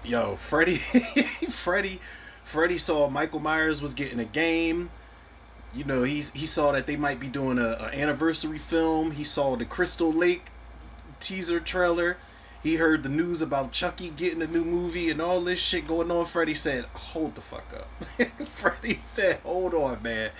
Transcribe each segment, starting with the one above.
Yo, Freddy, Freddy saw Michael Myers was getting a game. You know, he saw that they might be doing a anniversary film. He saw the Crystal Lake teaser trailer. He heard the news about Chucky getting a new movie and all this shit going on. Freddy said, "Hold the fuck up." Freddy said, "Hold on, man.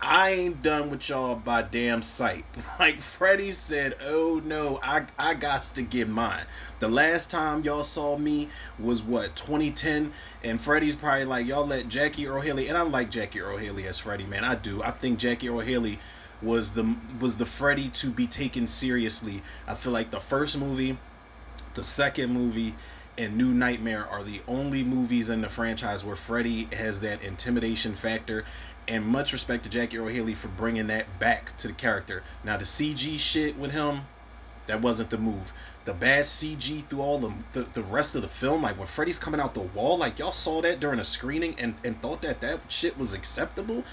I ain't done with y'all by damn sight." Like Freddie said, "Oh no, I got to get mine." The last time y'all saw me was what, 2010, and Freddie's probably like, "Y'all let Jackie Earl Haley," and I like Jackie Earl Haley as Freddie, man. I do. I think Jackie Earl Haley was the Freddie to be taken seriously. I feel like the first movie, the second movie, and New Nightmare are the only movies in the franchise where Freddy has that intimidation factor. And much respect to Jackie Earl Haley for bringing that back to the character. Now the CG shit with him, that wasn't the move. The bad CG through all the rest of the film, like when Freddy's coming out the wall, like y'all saw that during a screening and thought that shit was acceptable.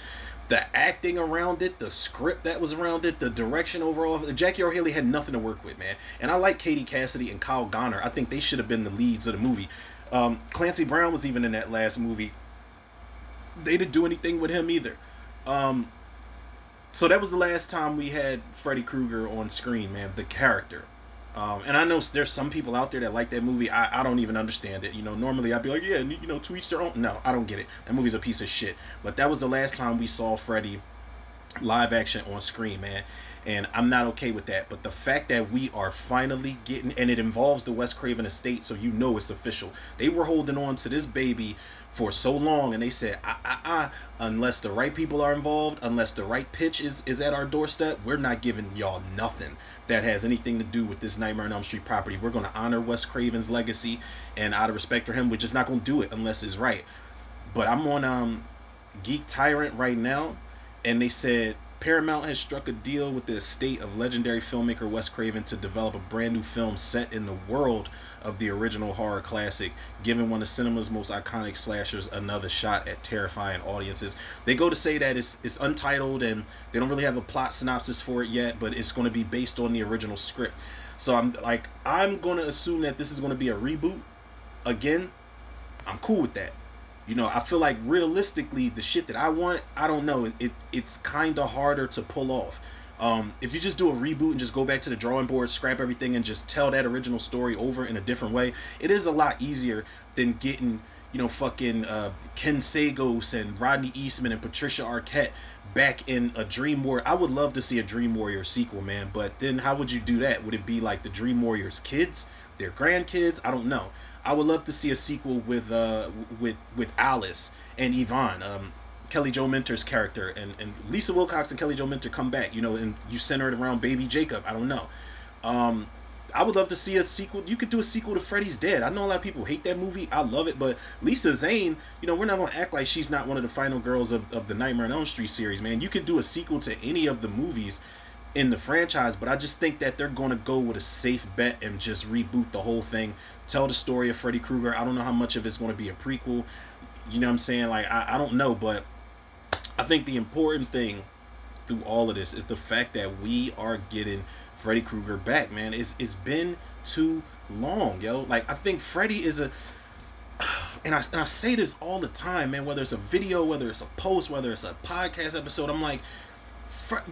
The acting around it, the script that was around it, the direction overall. Jackie Earl Haley had nothing to work with, man. And I like Katie Cassidy and Kyle Goner. I think they should have been the leads of the movie. Clancy Brown was even in that last movie. They didn't do anything with him either. Um, so that was the last time we had Freddy Krueger on screen, man. The character. And I know there's some people out there that like that movie. I don't even understand it. You know, normally I'd be like, yeah, you know, to each their own. No, I don't get it. That movie's a piece of shit. But that was the last time we saw Freddy live action on screen, man. And I'm not okay with that. But the fact that we are finally getting, and it involves the Wes Craven estate, so you know it's official. They were holding on to this baby for so long, and they said, unless the right people are involved, unless the right pitch is at our doorstep, we're not giving y'all nothing that has anything to do with this Nightmare on Elm Street property. We're going to honor Wes Craven's legacy, and out of respect for him, we're just not going to do it unless it's right. But I'm on Geek Tyrant right now, and they said Paramount has struck a deal with the estate of legendary filmmaker Wes Craven to develop a brand new film set in the world of the original horror classic, giving one of cinema's most iconic slashers another shot at terrifying audiences. They go to say that it's untitled and they don't really have a plot synopsis for it yet, but it's going to be based on the original script. So I'm going to assume that this is going to be a reboot. Again, I'm cool with that. You know, I feel like realistically, the shit that I want, I don't know, it's kind of harder to pull off. If you just do a reboot and just go back to the drawing board, scrap everything, and just tell that original story over in a different way, it is a lot easier than getting, you know, fucking Ken Sagos and Rodney Eastman and Patricia Arquette back in a Dream Warrior. I would love to see a Dream Warrior sequel, man, but then how would you do that? Would it be like the Dream Warriors kids, their grandkids? I don't know. I would love to see a sequel with Alice and Yvonne, Kelly Jo Minter's character, and Lisa Wilcox and Kelly Jo Minter come back, you know, and you center it around baby Jacob. I don't know. I would love to see a sequel. You could do a sequel to Freddy's Dead. I know a lot of people hate that movie. I love it, but Lisa Zane, you know, we're not gonna act like she's not one of the final girls of the Nightmare on Elm Street series, man. You could do a sequel to any of the movies in the franchise, but I just think that they're going to go with a safe bet and just reboot the whole thing, tell the story of Freddy Krueger. I don't know how much of it's going to be a prequel. You know what I'm saying? Like, I don't know, but I think the important thing through all of this is the fact that we are getting Freddy Krueger back, man. It's been too long, yo. Like, I think Freddy is a, and I say this all the time, man, whether it's a video, whether it's a post, whether it's a podcast episode, I'm like,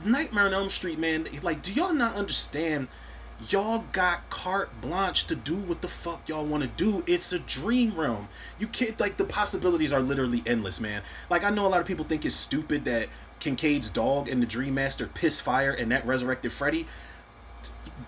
Nightmare on Elm Street, man, like, do y'all not understand? Y'all got carte blanche to do what the fuck y'all want to do. It's a dream realm. You can't, like, the possibilities are literally endless, man. Like, I know a lot of people think it's stupid that Kincaid's dog and the Dream Master piss fire and that resurrected Freddy.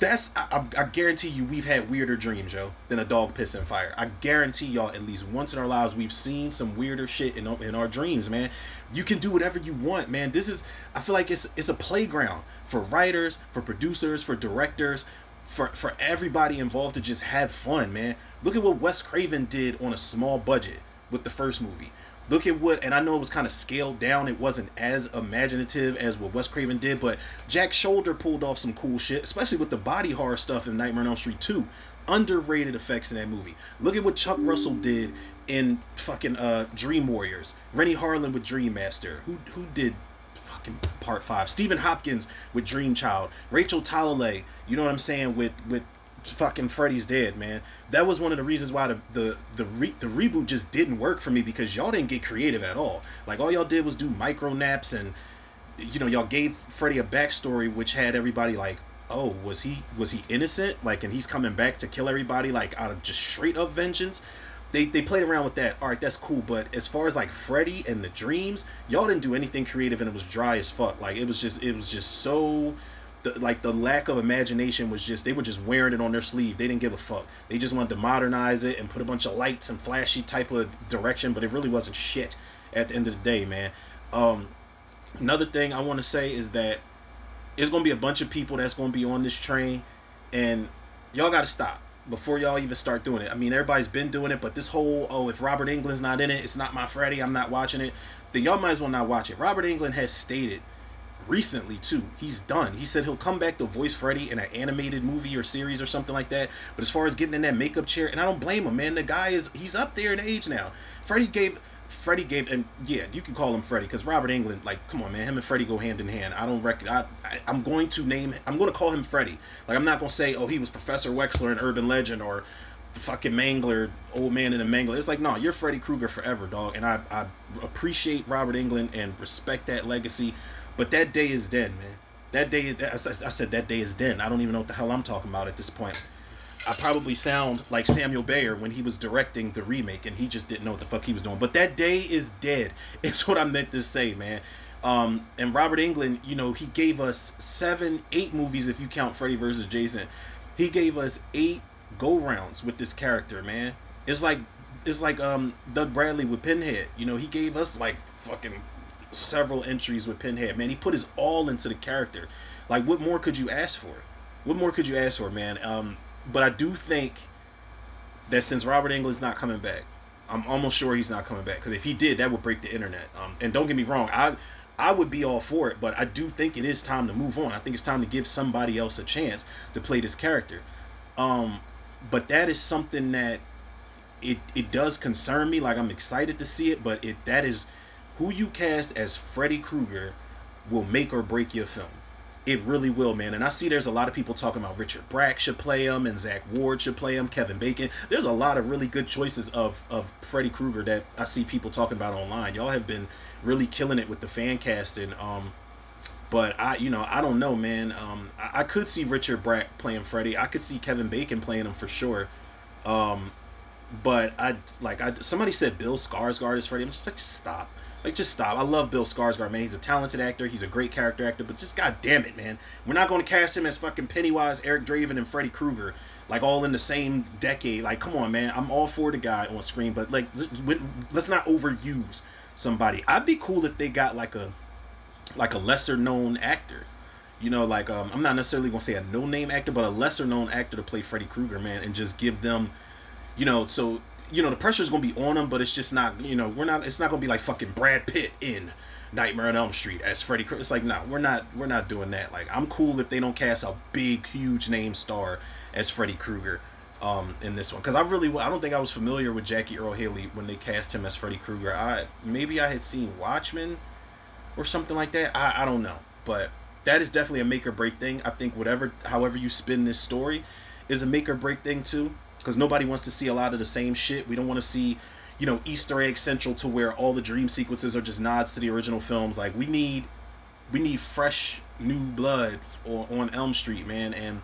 I guarantee you we've had weirder dreams, yo, than a dog pissing fire. I guarantee y'all at least once in our lives we've seen some weirder shit in our dreams, man. You can do whatever you want, man. This is, I feel like it's a playground for writers, for producers, for directors, for everybody involved to just have fun, man. Look at what Wes Craven did on a small budget with the first movie. Look at what, and I know it was kind of scaled down. It wasn't as imaginative as what Wes Craven did, but Jack Shoulder pulled off some cool shit, especially with the body horror stuff in Nightmare on Elm Street 2. Underrated effects in that movie. Look at what Chuck Russell did in fucking Dream Warriors. Rennie Harlan with Dream Master. Who did fucking Part 5? Stephen Hopkins with Dream Child. Rachel Talalay, you know what I'm saying, with fucking Freddy's dead, man. That was one of the reasons why the reboot just didn't work for me, because y'all didn't get creative at all. Like, all y'all did was do micro naps, and y'all gave Freddy a backstory which had everybody like, oh, was he innocent? Like, and he's coming back to kill everybody like out of just straight up vengeance. They played around with that. All right, that's cool. But as far as like Freddy and the dreams, y'all didn't do anything creative, and it was dry as fuck. Like, it was just so. The lack of imagination was just, they were just wearing it on their sleeve. They didn't give a fuck. They just wanted to modernize it and put a bunch of lights and flashy type of direction, but it really wasn't shit at the end of the day, man. Another thing I want to say is that it's going to be a bunch of people that's going to be on this train, and y'all got to stop before y'all even start doing it. I mean, everybody's been doing it, but this whole, oh, if Robert Englund's not in it, it's not my Freddy, I'm not watching it, then y'all might as well not watch it. Robert Englund has stated recently too, he's done. He said he'll come back to voice Freddy in an animated movie or series or something like that. But as far as getting in that makeup chair, and I don't blame him, man. The guy he's up there in age now. Freddy gave, and yeah, you can call him Freddy, because Robert Englund, like, come on, man, him and Freddy go hand in hand. I'm going to call him Freddy. Like, I'm not gonna say, oh, he was Professor Wexler in Urban Legend, or the fucking Mangler, old man in the Mangler. It's like, no, you're Freddy Krueger forever, dog. And I appreciate Robert Englund and respect that legacy. But that day is dead, man. That day, I said that day is dead. I don't even know what the hell I'm talking about at this point. I probably sound like Samuel Bayer when he was directing the remake, and he just didn't know what the fuck he was doing. But that day is dead. It's what I meant to say, man. And Robert Englund, he gave us 8 movies if you count Freddy vs. Jason. He gave us 8 go-rounds with this character, man. It's like Doug Bradley with Pinhead. He gave us like fucking several entries with Pinhead, man. He put his all into the character. Like, what more could you ask for? What more could you ask for, man? But I do think that since Robert Englund's not coming back, I'm almost sure he's not coming back, because if he did, that would break the internet. And don't get me wrong, I would be all for it, but I do think it is time to move on. I think it's time to give somebody else a chance to play this character. But that is something that it does concern me. Like, I'm excited to see it, but that is who you cast as Freddy Krueger will make or break your film. It really will, man. And I see there's a lot of people talking about Richard Brake should play him, and Zach Ward should play him, Kevin Bacon. There's a lot of really good choices of Freddy Krueger that I see people talking about online. Y'all have been really killing it with the fan casting. But I don't know, man. I could see Richard Brake playing Freddy. I could see Kevin Bacon playing him for sure. But somebody said Bill Skarsgård is Freddy. I'm just like, just stop. Like, just stop. I love Bill Skarsgård, man. He's a talented actor. He's a great character actor. But just, god damn it, man. We're not going to cast him as fucking Pennywise, Eric Draven, and Freddy Krueger, like, all in the same decade. Like, come on, man. I'm all for the guy on screen, but, like, let's not overuse somebody. I'd be cool if they got, like a lesser-known actor. I'm not necessarily going to say a no-name actor, but a lesser-known actor to play Freddy Krueger, man, and just give them, so... the pressure's gonna be on them, but it's just not, it's not gonna be like fucking Brad Pitt in Nightmare on Elm Street as Freddy Krueger. It's like, no, we're not doing that. Like, I'm cool if they don't cast a big, huge name star as Freddy Krueger in this one, because I don't think I was familiar with Jackie Earl Haley when they cast him as Freddy Krueger. Maybe I had seen Watchmen or something like that. I don't know, but that is definitely a make or break thing. I think however you spin this story is a make or break thing too. Because nobody wants to see a lot of the same shit. We don't want to see, Easter egg central to where all the dream sequences are just nods to the original films. Like, we need fresh new blood on Elm Street, man. And,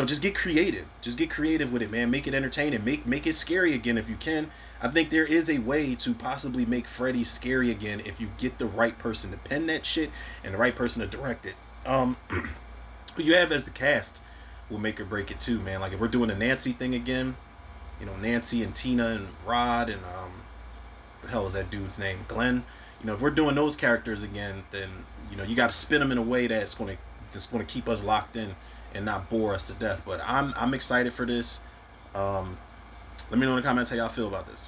just get creative. Just get creative with it, man. Make it entertaining. Make it scary again if you can. I think there is a way to possibly make Freddy scary again if you get the right person to pen that shit and the right person to direct it. Who you have as the cast will make or break it too, man. Like, if we're doing the Nancy thing again, Nancy and Tina and Rod and the hell is that dude's name, Glenn. If we're doing those characters again, then you got to spin them in a way that's going to keep us locked in and not bore us to death. But I'm excited for this. Let me know in the comments how y'all feel about this.